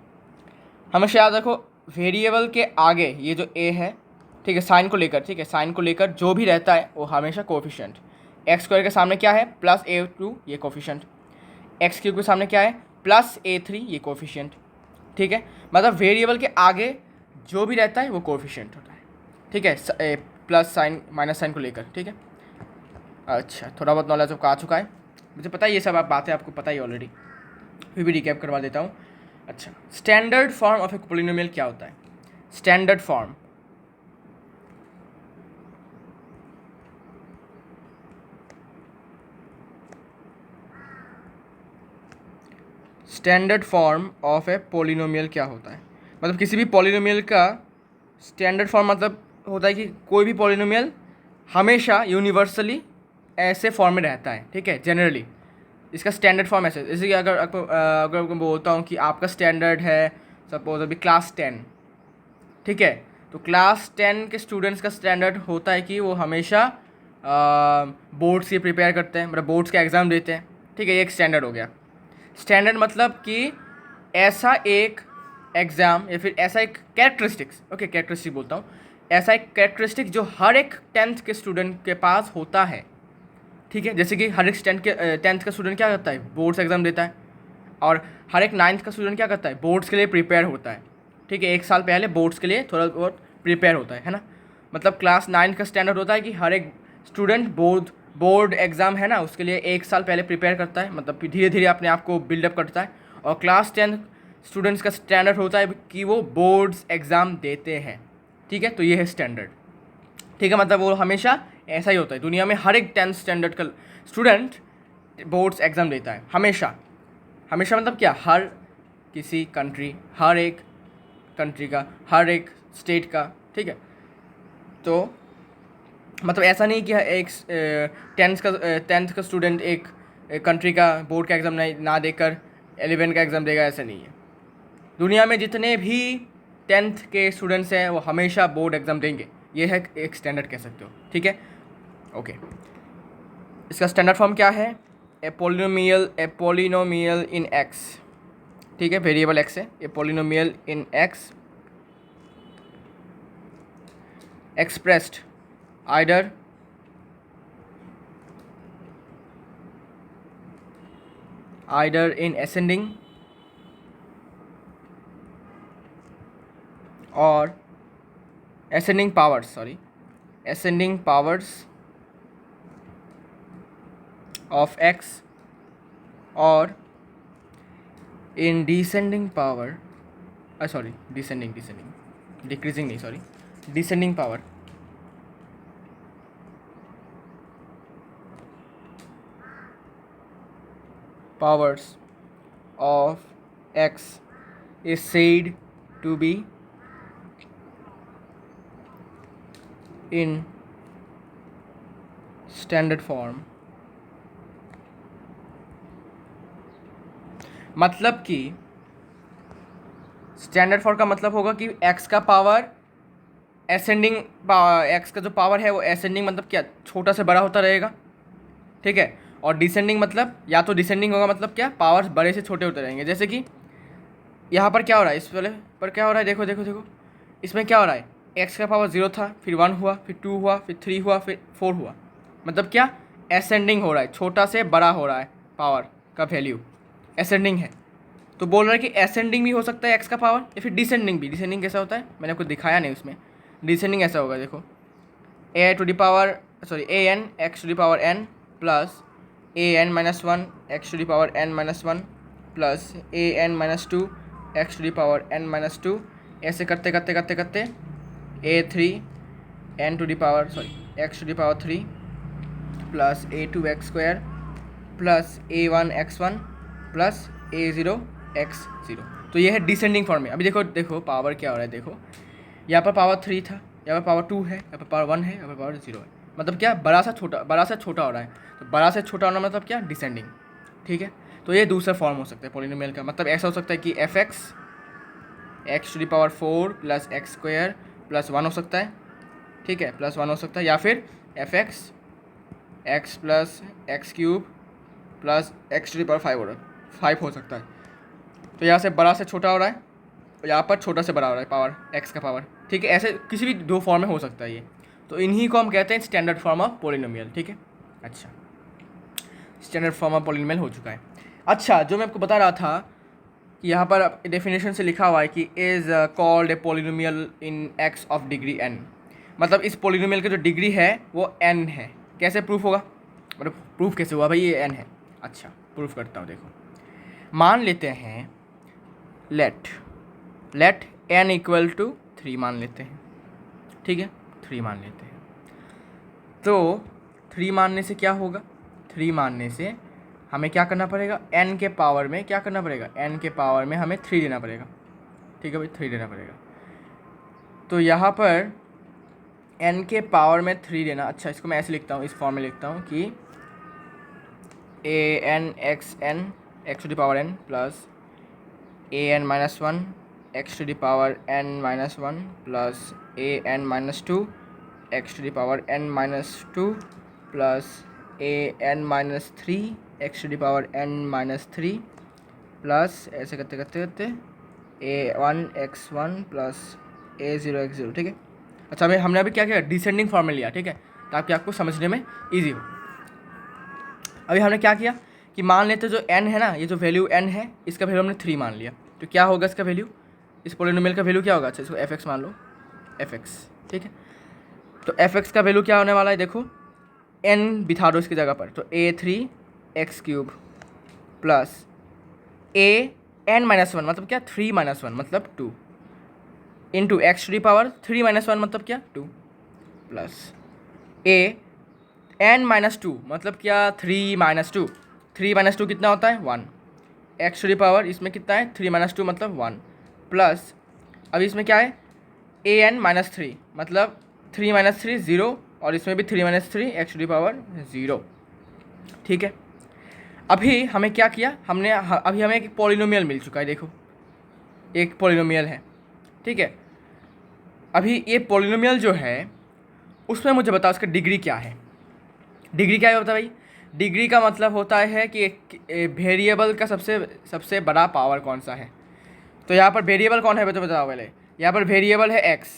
[SPEAKER 1] हमेशा याद रखो वेरिएबल के आगे ये जो A है, ठीक है, साइन को लेकर, ठीक है, साइन को लेकर जो भी रहता है वो हमेशा कोएफिशिएंट। x² के सामने क्या है प्लस A2 ये कोएफिशिएंट, x³ के सामने क्या है प्लस A3 ये कोएफिशिएंट। ठीक है, मतलब वेरिएबल के आगे जो भी रहता है वो कोएफिशिएंट होता है। ठीक है, प्लस साइन माइनस साइन को लेकर। ठीक है, अच्छा थोड़ा बहुत नॉलेज आपका आ चुका है, मुझे पता है ये सब आप बातें आपको पता ही ऑलरेडी, फिर भी रिकैप करवा देता हूँ। अच्छा, standard form of a polynomial क्या होता है, standard form, standard form of a polynomial क्या होता है, मतलब किसी भी पॉलिनोमियल का स्टैंडर्ड फॉर्म मतलब होता है कि कोई भी पॉलिनोमियल हमेशा यूनिवर्सली ऐसे फॉर्म में रहता है। ठीक है, जनरली इसका स्टैंडर्ड फॉर्म ऐसे, जैसे कि अगर मैं बोलता हूँ कि आपका स्टैंडर्ड है सपोज अभी क्लास 10, ठीक है, तो क्लास 10 के स्टूडेंट्स का स्टैंडर्ड होता है कि वो हमेशा बोर्ड्स के प्रिपेयर करते हैं, मतलब बोर्ड्स का एग्ज़ाम देते हैं। ठीक है, ये एक स्टैंडर्ड हो गया। स्टैंडर्ड मतलब कि ऐसा एक एग्ज़ाम या फिर ऐसा एक कैरेक्टरिस्टिक्स, ओके कैरेक्टरिस्टिक बोलता हूँ, ऐसा एक कैरेक्टरिस्टिक जो हर एक 10th के स्टूडेंट के पास होता है। ठीक है, जैसे कि हर एक 10th का स्टूडेंट क्या करता है, बोर्ड्स एग्ज़ाम देता है, और हर एक 9th का स्टूडेंट क्या करता है, बोर्ड्स के लिए प्रिपेयर होता है। ठीक है, एक साल पहले बोर्ड्स के लिए थोड़ा बहुत प्रिपेयर होता है ना। मतलब क्लास 9 का स्टैंडर्ड होता है कि हर एक स्टूडेंट बोर्ड एग्ज़ाम है ना उसके लिए एक साल पहले प्रिपेयर करता है, मतलब धीरे धीरे अपने आप को बिल्डअप करता है। और क्लास 10 स्टूडेंट्स का स्टैंडर्ड होता है कि वो बोर्ड्स एग्ज़ाम देते हैं। ठीक है, तो ये है स्टैंडर्ड। ठीक है, मतलब वो हमेशा ऐसा ही होता है, दुनिया में हर एक 10th स्टैंडर्ड का स्टूडेंट बोर्ड्स एग्ज़ाम देता है हमेशा। हमेशा मतलब क्या, हर किसी कंट्री, हर एक कंट्री का, हर एक स्टेट का। ठीक है, तो मतलब ऐसा नहीं कि एक 10th का स्टूडेंट एक कंट्री का बोर्ड का एग्ज़ाम ना देकर 11 का एग्ज़ाम देगा, ऐसा नहीं है। दुनिया में जितने भी 10th के स्टूडेंट्स हैं वो हमेशा बोर्ड एग्ज़ाम देंगे, ये है एक स्टैंडर्ड कह सकते हो। ठीक है, ओके, इसका स्टैंडर्ड फॉर्म क्या है, ए पोलिनोमियल इन एक्स। ठीक है, वेरिएबल एक्स है, a polynomial in X expressed either in ascending or ascending powers of x or in descending power descending power powers of x is said to be in standard form। मतलब कि standard form का मतलब होगा कि x का power ascending, x का जो power है वो एसेंडिंग मतलब क्या, छोटा से बड़ा होता रहेगा। ठीक है, और डिसेंडिंग मतलब या तो डिसेंडिंग होगा, मतलब क्या, पावर्स बड़े से छोटे होते रहेंगे। जैसे कि यहाँ पर क्या हो रहा है, इस वाले पर क्या हो रहा है, देखो देखो देखो, इसमें क्या हो रहा है, एक्स का पावर 0 था, फिर 1 हुआ, फिर 2 हुआ, फिर 3 हुआ, फिर 4 हुआ, मतलब क्या एसेंडिंग हो रहा है, छोटा से बड़ा हो रहा है पावर का वैल्यू, एसेंडिंग है। तो बोल रहा है कि एसेंडिंग भी हो सकता है एक्स का पावर, या फिर डिसेंडिंग भी। डिसेंडिंग कैसा होता है मैंने आपको दिखाया नहीं उसमें। डिसेंडिंग ऐसा होगा, देखो A N X to the power N plus A N minus one X to the power N minus one plus A N minus two X to the power N minus two, ऐसे करते करते करते करते A three N to the power X to the power three plus A two X square plus A one X one plus A zero X zero. तो ये है descending form में। अभी देखो पावर क्या हो रहा है, देखो यहाँ पर पावर 3 था, यहाँ पर पावर 2 है, यहाँ पर पावर 1 है, यहाँ पर पावर 0 है, मतलब क्या बड़ा सा छोटा हो रहा है। तो बड़ा से छोटा होना मतलब क्या, डिसेंडिंग। ठीक है, तो ये दूसरा फॉर्म हो सकता है पॉलिनोमियल का। मतलब ऐसा हो सकता है कि F X to the power 4 plus X square plus 1 हो सकता है, ठीक है, प्लस 1 हो सकता है, या फिर F X plus X cube plus X to the power 5 हो सकता है। तो यहाँ से बड़ा से छोटा हो रहा है, और यहाँ पर छोटा से बड़ा हो रहा है पावर, एक्स का पावर। ठीक है, ऐसे किसी भी दो फॉर्म में हो सकता है ये। तो इन्हीं को हम कहते हैं स्टैंडर्ड फॉर्म ऑफ पॉलिनोमियल। ठीक है, अच्छा, स्टैंडर्ड फॉर्म ऑफ पॉलिनोमियल हो चुका है। अच्छा, जो मैं आपको बता रहा था कि यहाँ पर डेफिनेशन से लिखा हुआ है कि is called a polynomial in X of degree N. मतलब इस पॉलिनोमियल की जो डिग्री है वो एन है। कैसे प्रूफ होगा, मतलब प्रूफ कैसे हुआ भाई ये एन है। अच्छा, प्रूफ करता हूँ। देखो, मान लेते हैं लेट एन इक्वल टू 3 मान लेते हैं। ठीक है, 3 मान लेते हैं। तो 3 मानने से क्या होगा, 3 मानने से हमें क्या करना पड़ेगा, n के पावर में क्या करना पड़ेगा, n के पावर में हमें 3 देना पड़ेगा। ठीक है भाई, 3 देना पड़ेगा। तो यहाँ पर n के पावर में 3 देना, अच्छा इसको मैं ऐसे लिखता हूँ, इस फॉर्म में लिखता हूँ कि A N X to the power n plus A N minus one X to the power n minus one plus A N minus two X to the power n minus two plus A N minus three X to the power n minus three plus ऐसे करते करते करते A one X one plus A zero X zero. ठीक है, अच्छा भाई हमने अभी क्या किया, डिसेंडिंग फॉर्म में लिया। ठीक है, ताकि आपको समझने में ईजी हो। अभी हमने क्या किया कि मान लेते जो n है ना, ये जो वैल्यू n है, इसका वैल्यू हमने 3 मान लिया। तो क्या होगा इसका वैल्यू, इस पॉलिनोमियल का वैल्यू क्या होगा, अच्छा इसको f(x) मान लो, f(x). ठीक है, तो f(x) का वैल्यू क्या होने वाला है, देखो n बिठा दो इसकी जगह पर, तो a3 X cube plus a n minus one मतलब क्या, 3 माइनस वन मतलब 2 into X to the power 3 minus one मतलब क्या 2 plus a n minus two मतलब क्या 3 माइनस टू, 3 माइनस टू कितना होता है 1, एक्स टू दी पावर इसमें कितना है 3 माइनस टू मतलब 1 प्लस अब इसमें क्या है ए एन माइनस थ्री मतलब 3 माइनस थ्री 0 और इसमें भी 3 minus three X to the power 0। ठीक है, अभी हमें क्या किया हमने, अभी हमें एक पॉलिनोमियल मिल चुका है। देखो एक पॉलिनोमियल है। ठीक है, अभी ये पॉलिनोमियल जो है उसमें मुझे बताओ उसका डिग्री क्या है। डिग्री क्या होता है भाई, डिग्री का मतलब होता है कि वेरिएबल का सबसे बड़ा पावर कौन सा है। तो यहाँ पर वेरिएबल कौन है तो बताओ पहले, यहाँ पर वेरिएबल है एक्स।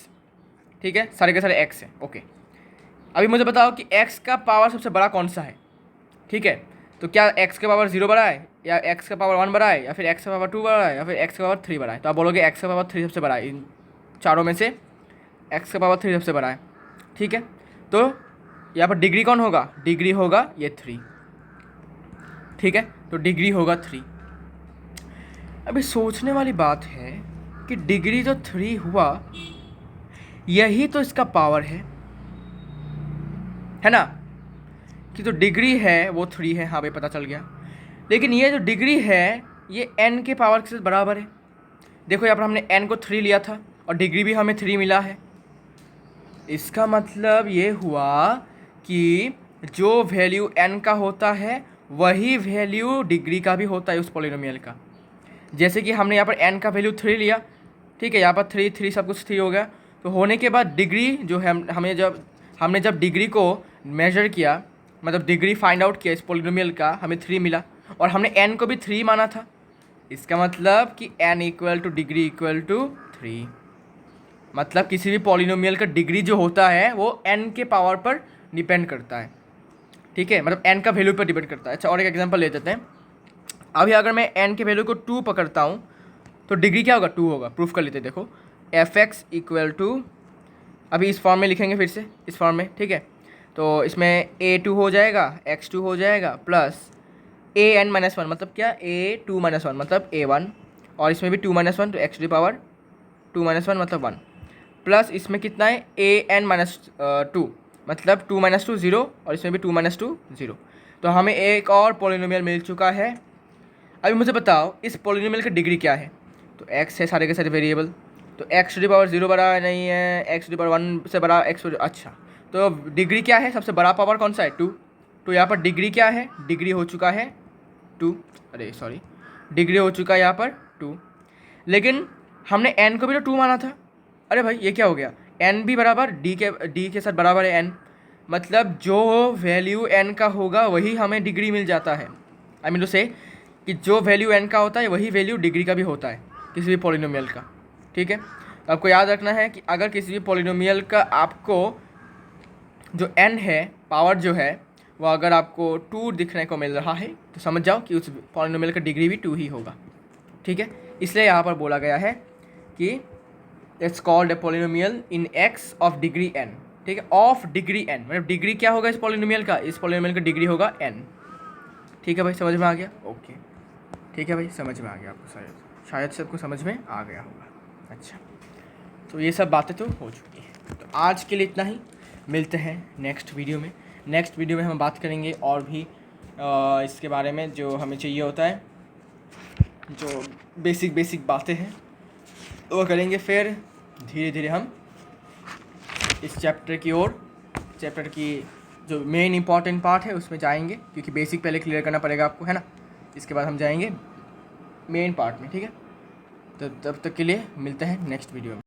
[SPEAKER 1] ठीक है, सारे के सारे एक्स है। ओके, अभी मुझे बताओ कि एक्स का पावर सबसे बड़ा कौन सा है। ठीक है, तो क्या एक्स का पावर 0 बड़ा है, या एक्स का पावर 1 बड़ा है, या फिर एक्स का पावर 2 बड़ा है, या फिर एक्स का पावर 3 बड़ा है। तो आप बोलोगे एक्स का पावर 3 सबसे बड़ा है, इन चारों में से एक्स का पावर 3 सबसे बड़ा है। ठीक है, तो यहाँ पर डिग्री कौन होगा, डिग्री होगा ये 3। ठीक है, तो डिग्री होगा 3। अभी सोचने वाली बात है कि डिग्री जो 3 हुआ यही तो इसका पावर है ना, कि जो डिग्री है वो 3 है। हाँ भाई पता चल गया, लेकिन ये जो डिग्री है ये n के पावर के साथ बराबर है। देखो यहाँ पर हमने n को 3 लिया था और डिग्री भी हमें 3 मिला है। इसका मतलब ये हुआ कि जो वैल्यू n का होता है वही वैल्यू डिग्री का भी होता है उस पॉलिनोमियल का। जैसे कि हमने यहाँ पर n का वैल्यू 3 लिया। ठीक है, यहाँ पर 3 सब कुछ 3 हो गया। तो होने के बाद डिग्री जो है हमने जब डिग्री को मेजर किया, मतलब डिग्री फाइंड आउट किया इस पॉलिनोमियल का, हमें 3 मिला और हमने n को भी 3 माना था। इसका मतलब कि n equal to degree equal to 3। मतलब किसी भी पॉलिनोमियल का डिग्री जो होता है वो n के पावर पर डिपेंड करता है, ठीक है, मतलब n का वैल्यू पर डिपेंड करता है। अच्छा, और एक एग्जांपल ले देते हैं। अभी अगर मैं n के वैल्यू को 2 पकड़ता हूँ तो डिग्री क्या होगा, 2 होगा। प्रूफ कर लेते हैं, देखो fx इक्वल टू, अभी इस फॉर्म में लिखेंगे फिर से, इस फॉर्म में, ठीक है। तो इसमें a2 हो जाएगा, x2 हो जाएगा, प्लस an-1 मतलब क्या, a2-1 मतलब a1, और इसमें भी 2-1 तो x टू द पावर 2-1 मतलब 1, प्लस इसमें कितना है an-2 मतलब 2-2 0, और इसमें भी 2-2 0। तो हमें एक और पॉलिनोमियल मिल चुका है। अभी मुझे बताओ इस पॉलिनोमियल की डिग्री क्या है। तो x है सारे के सारे वेरिएबल, तो x टू द पावर 0 बड़ा नहीं है, x टू द पावर 1 से बड़ा x, अच्छा तो डिग्री क्या है, सबसे बड़ा पावर कौन सा है, 2। तो यहाँ पर डिग्री क्या है, डिग्री हो चुका है 2, अरे सॉरी, डिग्री हो चुका है यहाँ पर 2। लेकिन हमने n को भी तो 2 माना था। अरे भाई ये क्या हो गया, n भी बराबर d के साथ बराबर है n, मतलब जो वैल्यू n का होगा वही हमें डिग्री मिल जाता है। आई मीन टू से कि जो वैल्यू n का होता है वही वैल्यू डिग्री का भी होता है किसी भी पॉलिनोमियल का, ठीक है। तो आपको याद रखना है कि अगर किसी भी पॉलिनोमियल का आपको जो n है पावर जो है वो अगर आपको 2 दिखने को मिल रहा है तो समझ जाओ कि उस पॉलिनोमियल का डिग्री भी 2 ही होगा, ठीक है। इसलिए यहाँ पर बोला गया है कि it's called a polynomial in x of degree n, ठीक है, ऑफ डिग्री n, मतलब डिग्री क्या होगा इस पॉलिनोमियल का, इस पॉलिनोमियल का डिग्री होगा n, ठीक है भाई, समझ में आ गया, ओके, ठीक है भाई, समझ में आ गया आपको, शायद सबको समझ में आ गया होगा। अच्छा, तो ये सब बातें तो हो चुकी हैं, तो आज के लिए इतना ही, मिलते हैं नेक्स्ट वीडियो में। नेक्स्ट वीडियो में हम बात करेंगे और भी इसके बारे में जो हमें चाहिए होता है, जो बेसिक बातें हैं वो करेंगे। फिर धीरे धीरे हम इस चैप्टर की जो मेन इंपॉर्टेंट पार्ट है उसमें जाएंगे, क्योंकि बेसिक पहले क्लियर करना पड़ेगा आपको, है ना। इसके बाद हम जाएंगे मेन पार्ट में, ठीक है। तो तब तक के लिए मिलते हैं नेक्स्ट वीडियो में।